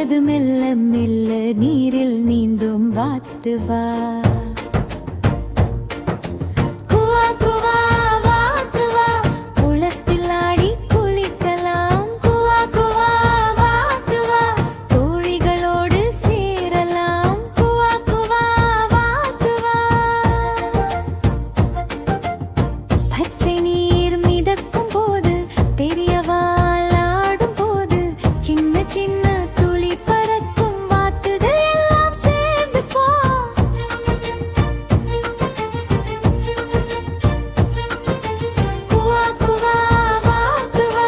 சிறியது மெல்ல மெல்ல நீரில் நீந்தும் வாத்து வா. குவா குவா வாத்து வா, குளத்தில் ஆடி குளிக்கலாம். குவா குவா வாத்து வா, தோழிகளோடு சேரலாம். குவா குவா வாத்து வா. பச்சை நீர் மிதக்கும் போது, பெரியவாள் ஆடும் போது, சின்ன சின்ன துளி பறக்கும் வாத்துகள் எல்லாம் சேர்ந்து போ. குவா குவா வாத்து வா,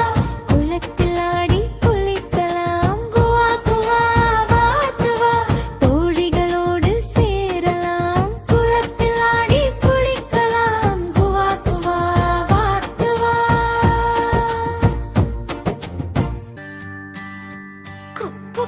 குளத்தில் ஆடி குளிக்கலாம். குவா குவா வாத்து வா, தோழிகளோடு சேரலாம். குளத்தில் ஆடி குளிக்கலாம். குவா குவா வாத்து வா. குப்பு